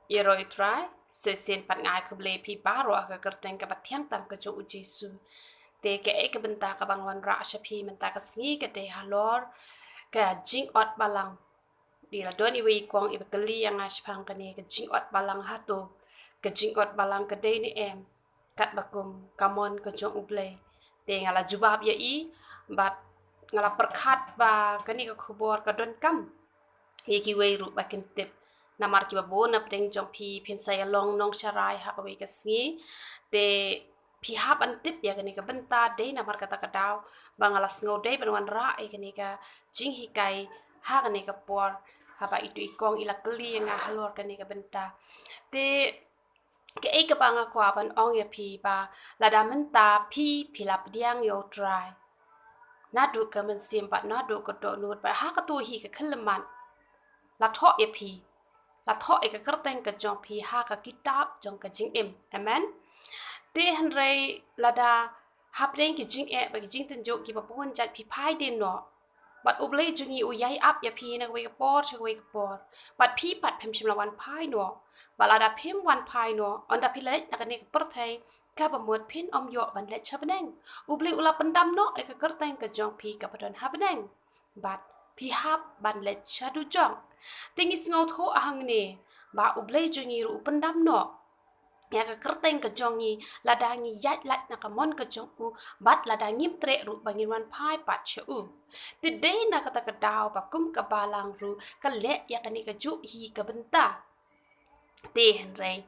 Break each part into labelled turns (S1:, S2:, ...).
S1: Iroi try sesen pat ngai ke ble pi baro ka kerteng ka bathiam tam ka jo ujisu te ke e ke benta ka bangwan ra sha pi menta ka sngi ke te halor ka jing ot balang di la doni wi kong i bekeli yang as phang ka ne ka jing ot balang hatu ka jing ot balang ka de ni em kat bakum kamon ka jo uble te ngala jubab ya I bat ngala perkhat ba kani ka khubor ka don kam ye ki wei ru bakin tip namar ki babo na pdeng jong pi phin sai long nong sharai ha we ka sngi te pi hap an tip ya kani ka benta de namar kata ka daw bangala sngo de ban wan ra e kani ka jing hi kai ha kani ka por ha ba itu ikong ila kli nga halor kani ka benta te ke e ka banga kwa ban ong ya pi ba la da menta pi pilap diang yo try na du ka men sim ba na du ko do nut ba ha ka tu hi ka khleman la tho e pi la tho e ka kerteng ka jong pi ha ka kitab jong ka jing em amen te han rei la da hap reng ki jing e ba ki jing ten jo ki ba pon chat pi phai din no bat ublei jungi u yai ap ya pi na we ka por che we ka por bat pi pat phem shim la wan phai no ba la da phem wan phai no on da pi le na ka ne ka per thai ka ba mod phin om yo ban le cha beneng ublei ula pandam no e ka kerteng ka jong pi ka padon ha beneng bat pi hap ban le cha du jong tingis ngau tho ahang ne ba ublei jungi ru pendam no ya ka kerteng ka jongi ladangi yat lat na ka mon ka jong u bat ladangi tre ru bangin wan phai pat che u ti de na ka ta ka daw ba kum ka balang ru ka le ya ka ni ka ju hi ka benta te hen rei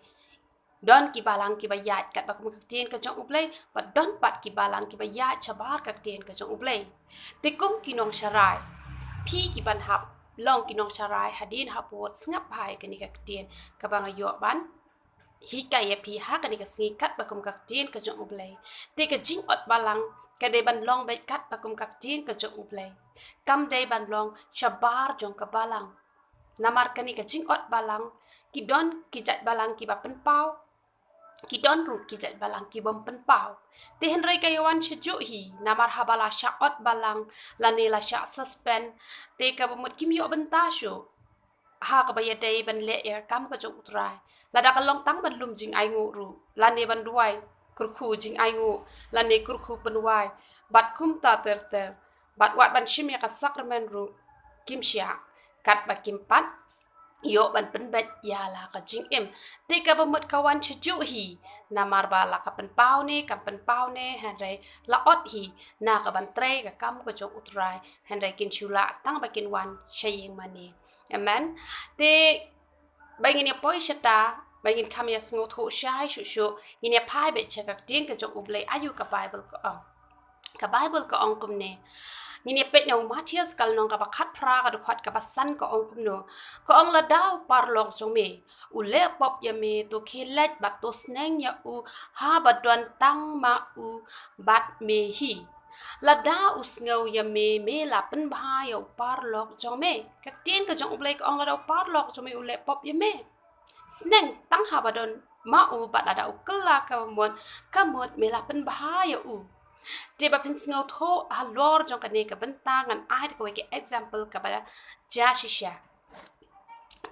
S1: don ki balang ki bayat kat ba kum ka tien ka jong ublei ba don pat ki balang ki bayat chabar ka tien ka jong ublei te kum ki nong sharai pi ki ban hap long ki nong sharai hadin hapot ngap hai ka ni ka tien ka bang yo ban hi ka ye pi ha ka ni ka singi kat ba kum ka tien ka jong ublei te ka jing ot balang ka de ban long bet kat ba kum ka tien ka jong ublei kam de ban long shabar jong ka balang namar ka ni ka jing ot balang ki don ki jat balang ki ba pen pau ki don ru ki jat balang ki bom pen pau te hen rei ka yawan shju hi namar habala sha ot balang la ne la sha suspend te ka bomut kim yo benta shu ha ka baya dei ban le ya kam ka jong utrai la da ka long tang ban lum jing ai ngu ru la ne ban duai kur khu jing ai ngu la ne kur khu pen wai bat kum ta ter ter bat wat ban shim ya ka sakramen ru kim sha kat ba kim pat yo ban pen bet ya la ka jing em te ka bomut kawan shju hi namar ba la ka pen pau ne kam pen pau ne han re la ot hi na ka ban tre ka kam ka jong utrai han re kin chula tang ba kin wan shaying mani amen te bangin ya poi shata bangin kam ya sngot ho shai shu shu in ya pai be chaka tin ka jong uble ayu ka bible ka ong kum ne ni pet no Matius kal nong ka khat pra ka khat ka pasan ka ong kum no ka ong la dau par long song me u le pop ya me to khelat bat to sneng ya u ha badwan tang ma u bat me hi la da usngau ya me la pen bha ya par lok jong me ka tien ka jong uble ka ong la dau par lok jong me u le pop ya me sneng tang ha badon ma u bat la da u kala ka mon me la pen bha ya u je ba pin sngo tho ha lor jong ka ne ka benta ngan ai ko ke example ka ba ja shisha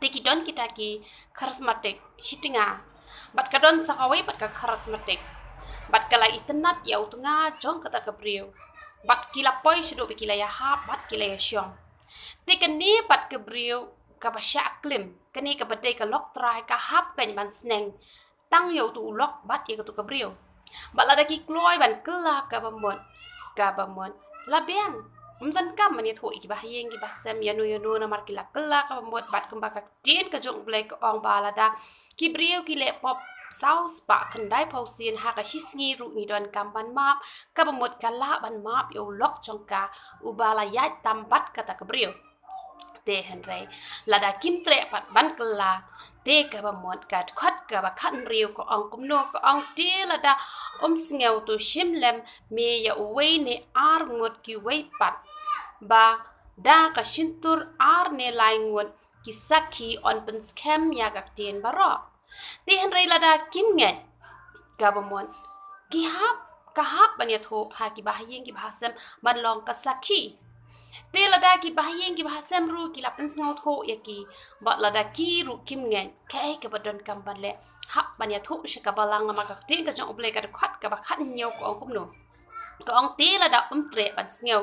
S1: te ki don kita ki charismatic hitinga bat ka don sakawi bat ka charismatic bat kala itenat ya utunga jong kata ka brio bat kila poi shido be kila ya ha bat kila ya shong te ka ni bat ka brio ka ba sha klim ka ni ka bade ka lok trai ka hap kan ban sneng tang yo tu lok bat ye ka tu ka brio bat la da ki kloi ban kala ka ba mon la biang dan kam mani tho iki ba yeng ki ba sem ya no na mar ki la kala ka ba mod bat kum ba ka tien ka jong blai ka ong ba la da ki brio ki le pop saus ba kan dai pau sin ha ka hisngi ru ni don kam ban map ka ba mod ka la ban map yo lok chong ka u ba la ya tam bat ka ta ka brio te hen rei la da kim tre pat ban kala te ka ba mod ka khat ka ba khan riu ko ong kum no ko ong te la da sngeu to shim lem me ya we ne ar ngot ki we pat ba da ka shintur ar ne lai ngot ki sakhi on pen scam ya ka tien baro te hen rei la da kim nget ka ba mod ki hap ban ya tho ha ki ba yeng ki ba sam ban long ka sakhi te lada ki bahayeng ki bahasam ru ki lapen sngot ho ya ki bat lada ki ru kim ngen kai ka badon kam le hap banya thu shaka balang ma ka tin ka jong uble ka khat ka ba khat nyau ko ong kum no ko ong te lada tre ban sngew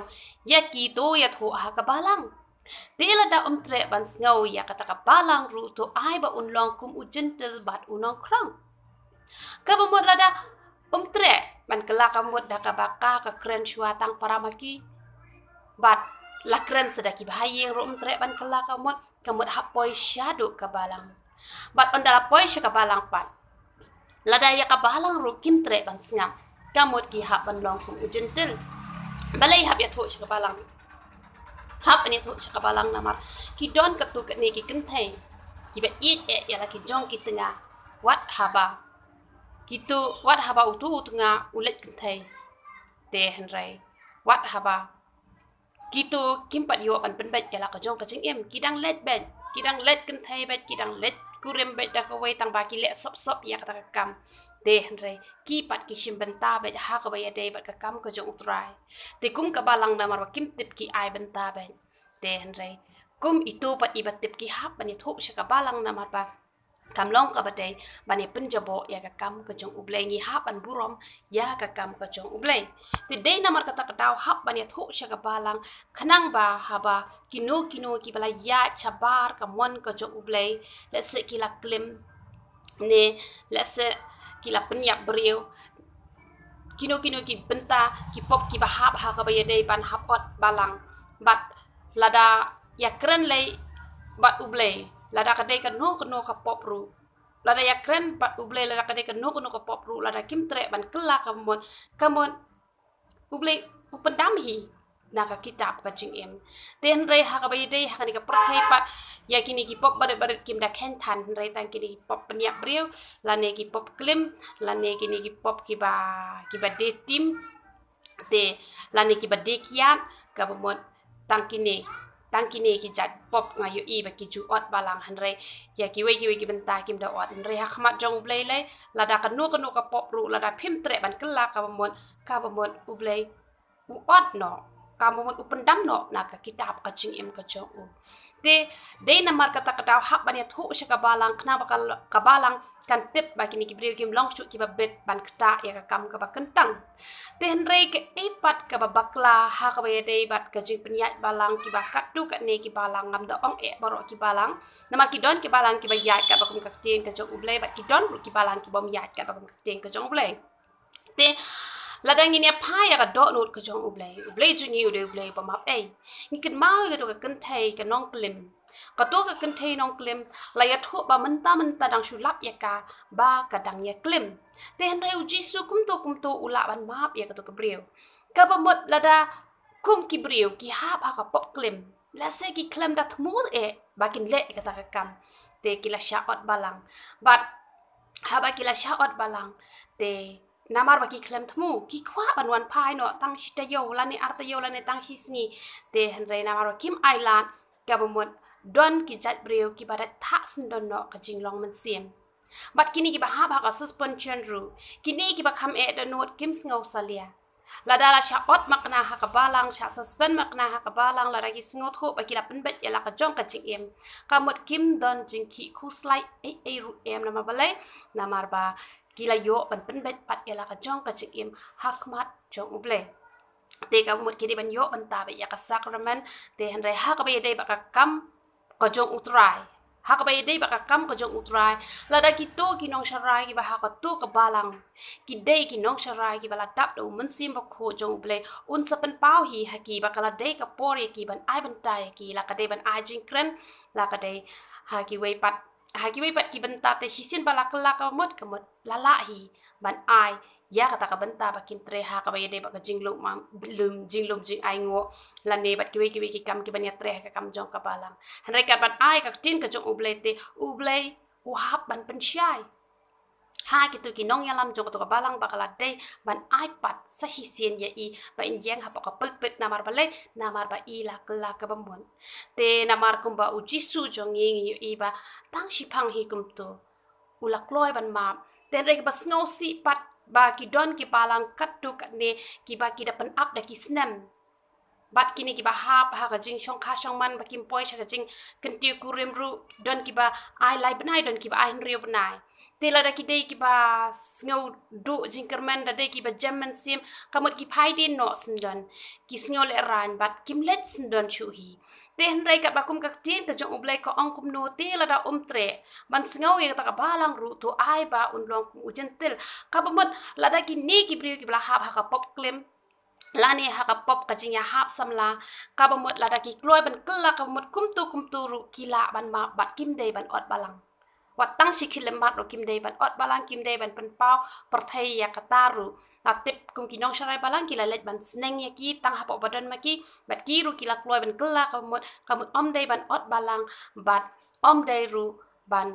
S1: ya ki to ya thu ha ka balang te lada tre ban sngew ya ka ta ka balang ru to ai ba un long kum u gentle bat unong krang ka ba mod lada tre ban kala ka mod da ka baka ka kren shwa tang paramaki bat lakren sedaki bahayeng rum tre ban kala kamut hapoi syadu ka balang bat ondala poi sya ka balang pat lada ya ka balang ru kim tre ban sngam kamut ki hap ban long kum ujentil balai hap ya tho sya ka balang hap ani tho sya ka balang namar ki don ka tu ka ne ki kenthai ki ba it ya la ki jong ki tengah wat haba kitu wat haba utu tengah ulet kenthai te henrai wat haba gitu kimpat yo an penbet kala ka jong ka ching em kidang let kan thai bet kidang let kurem bet da ka wai tang ba ki le sop ya ka ta kam te henre ki pat ki shim benta bet ha ka ba ya de bat ka kam ka jong utrai te kum ka balang da mar kim tip ki ai benta bet te henre kum itu pat ibat tip ki hap ani thuk sha ka balang na mar ba kam long ka badai bani penjabo ya ka kam ka jong ublai ngi hap an burom ya ka kam ka jong ublai ti dei namar kata ka daw hap bani thu sha ka balang khanang ba haba kino ki bala ya chabar ka mon ka jong ublai la se ki la klim ne la se ki la penyap beriu kino ki benta ki pop ki ba hap ha ka ba ya dei ban hap ot balang bat lada ya kren lei bat ublai lada kadai ka no ka pop ru lada ya kren pat uble lada kadai ka no ka pop ru lada kim tre ban kela kamon uble upendam hi na ka kitab ka ching em ten re ha ka bai dei ha ka ni ka perthai pat ya kini ki pop bare kim da khen than re tang kini ki pop penya breu la ne ki pop klim la ne kini ki pop ki ba de tim te la ne ki ba de kian ka bomot tang kini ki jat pop ngayu i ba ki ju ot balang hanre ya ki we ki benta kim da ot hanre ha khmat jong ublei le lada ka no ka pop ru lada phim tre ban kala ka bomon ublei u ot no ka bomon upendam no na ka kitab ka ching em ka jong u te de namar kata ka daw hab ban ya thu sha ka balang khna ba ka balang kan tip ba kini ki breu kim long chu ki ba bet ban kta ya ka kam ka ba kentang te hanre ke ipat ka ba bakla ha ka ba ya dei bat ka jing penyat balang ki ba kat tu ka ne ki balang ngam da ong e baro ki balang namar ki don ki balang ki ba yat ka ba kum ka tien ka jong ublei bat ki don ki balang ki bom yat ka ba kum ka tien ka jong ublei te ladang ini apa ya ka do nut ka jong ublei ju ni ublei pa map ei ni kin mau ka to ka kenthai ka nong klim ka to ka kenthai nong klim la ya thu ba menta dang sulap ya ka ba ka dang ya klim te han reu jisu kum to ula ban map ya ka to ka breu ka ba mot lada kum ki breu ki ha ba ka pop klim la se ki klim da thmul e ba kin le ka ta ka kam te ki la shaot balang bat ha ba ki la shaot balang te namar baki klem temu ki kwa banwan pai no tang shita yo lani arta yo lani tang hisngi te henre namar kim island kabumot don ki jat breu ki badat tha sindon no ka jinglong man siem bat kini ki ba ha ka suspension ru kini ki ba kham e da not kim sngau salia ladala sha ot makna ha ka balang sha suspend makna ha ka balang la ragi sngot ho ba ki la penbet ya la ka jong ka ching em kamot kim don jing ki khu slide e ru em namar balai namar ba kila yo ban penbet pat ela ka jong ka chikim hakmat jong uble te ka mut kidi ban yo ban ta be ya ka sacrament te hanre ha ka be dei ba ka kam ka jong utrai ha ka be dei ba ka kam ka jong utrai la da ki to ki nong sharai ki ba ha ka to ka balang ki dei ki nong sharai ki bala tap do mun sim ba kho jong uble un sa pen pau hi ha ki ba kala dei ka por ye ki ban ai ban tai ki la ka dei ban ai jing kren la ka dei ha ki wei pat ki benta te hisin bala kala ka mot lala hi ban ai ya kata ka benta ba kin tre ha ka ba yede ba ka jinglum jing ai ngo la ne bat ki kam ki ban ya tre ka kam jong ka balang hanre ka ban ai ka tin ka jong ublei wahab ban pensyai ha gitu ki nong yalam jong ka balang bakala dei ban ai pat sa hisin ya i ba in jeng ha pa ka pelpet namar balai namar ba i la kala ka bambon te namar kum ba ujisu jong i ba tang shi phang hi kum to ulak loi ban ma ten rek ba sngo si pat ba ki don ki palang kat tu kat ne ki ba ki da pen up da ki snem บัดกินกิบะฮาบฮากะจิงช่องคาช่องมันบะกิมปอยชะกะจิงกันติวกูเรียมรู้ดอนกิบะไอไลบะนายดอนกิบะไอเรียวบะนายเตลาดากิเดกิบะสงาวดูจิงกะมันดาเดกิบะจัมมันซิมกะมดกิไพดินโนสันดอนกิสงาวเลรานบัดกิมเล็ดสันดอนชูฮีเตหันไรกะบะคุมกะเตียนกะจงอุบไลกะองคุมโนเตลาดาเตรมันสงาวยังตะกะบาลังรูตัวไอบะอุนลองอุจันเตลกะบะมดลาดากินีกิบริวกิบลาฮาบฮากะปอบเคลมlani haka pop kajinya hap samla kabamut ladaki kloy ban kella kabamut kumtu ru kila ban ma bat kim dei ban ot balang watang sikilem mat ro kim dei ban ot balang kim dei ban penpau perthai ya kataru natip kum kinong sharai balang kila let ban sneng ya ki tang hapok badan maki bat ki ru kila kloy ban kella kabamut om dei ban ot balang bat om dei ru ban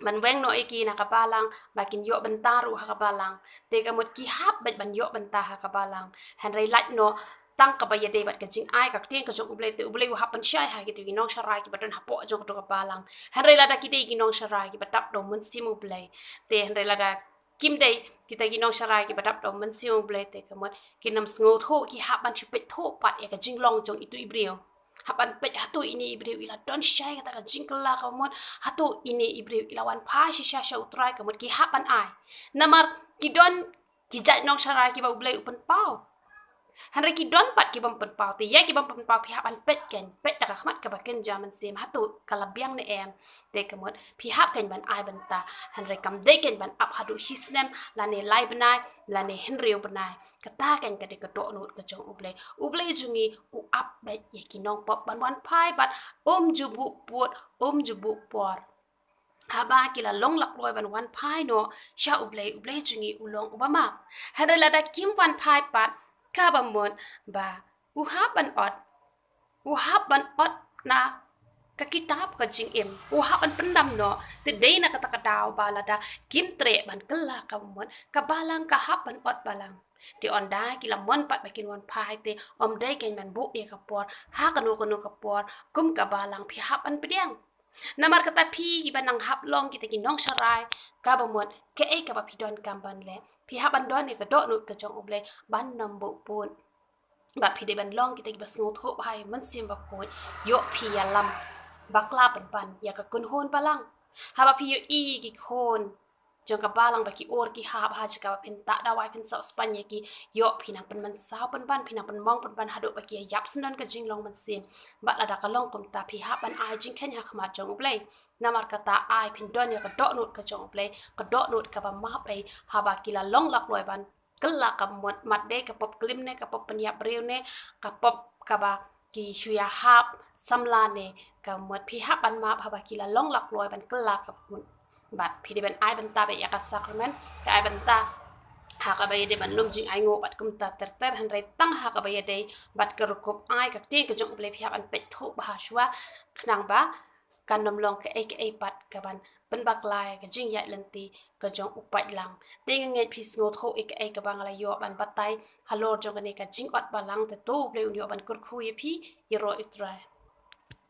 S1: มันเว้งโนอีกีนะกับาลังบากินโยบันตารูฮะกับาลังเตกมดกีฮับบันโยบันตาฮะกับบาลังเห็นไรลัดโนตั้งกับยาเดบัดกับจิงไอกับเตียงกับจงอุบเลตอุบเลวฮับปันชัยฮะกิตุกิน้องชารายกิบัดนฮับปอจงกับกับบาลังเห็นไรลัดกิเตกิน้องชารายกิบัดดับดมมันซิมุบเลเตเห็นไรลัดกิมเดกิตกิน้องชารายกิบัดดับดมมันซิมุบเลเตกมดกินน้ำสงโทกิฮับบันชิเป็ดโทปัดเอกจิงลองจงอิตุอิบเรียวhapan pej hatu ini ibriu ila don syai kata ka jingkela kamot hatu ini ibriu ila wan pa shisha sha utrai kamot ki hapan ai namar ki don ki jai nong sharai ki ba ublai upen pau hanre ki don pat ki bam pen pau ti ya ki bam pen pau pi hapan pej ken pej da ka khmat ka ba ken jaman sim hatu kalabiang ne em te kamot pi hap ken ban ai ban ta hanre kam de ken ban ap hadu shisnem la ne lai banai la ne henriu banai kata ken ka de ka do nut ka jong ublai jungi u ap bet ye ki nong pop ban wan pai bat jubu puot jubu por haba kila long lak loi ban wan pai no sha ublai jungi ulong ubama hada la da kim wan pai pat ka bamon ba uhaban ot na ka kitab ka jing im uhaban pendam no te dei na kata kadaw balada kim tre ban kala ka mon ka balang ka haban ot balang ti onda kila mon pat bakin wan pai te om dei ken man bu ye ka por ha kanu ka por kum ka balang pi haban pediang namar kata pi ki banang hap long kita ki nong sharai ka bamot ke e ka ba pidon kamban le pi haban don ne ka do nut ka jong oble ban nam bu pun ba pi de ban long kita ki bas ngut ho bai man sim ba ko yo pi ya lam bakla pan ya ka kun hon palang ha ba pi yo i ki khon jong ka balang ba ki or ki ha ba ka ba pen ta da wai pen sa spanya ki yo pi nang pen man sa pen ban pi nang pen mong pen ban hado ba ki yap snan ka jing long man sim ba la da ka long kom ta pi ha ban ai jing ken ha khmat jong oble namar kata ai pen don ya ka do nut ka jong oble ka do nut ka ba ma pe ha ba ki la long lak loi ban kala ka mot mat de ka pop klim ne ka pop penyap breu ne ka pop ka ba ki shuya hap samla ne ka mot pi hap ban ma ha ba ki la long lak loi ban kala ka mot bat pi de ban ai ban ta be ya ka sakramen ka ai ban ta ha ka ba ye de ban lum jing ai ngo bat kum ta ter han re tang ha ka ba ye de bat ka rukup ai ka te ka jong ble pi hap an pe tho ba shwa khnang ba kan nom long ka ai pat ka ban ban bak lai ka jing ya lenti ka jong upai lang te nge phi ngo tho ai ka bang la yo ban batai halor jong ne ka jing ot balang te to ble un yo ban kur khu ye phi ye ro itrai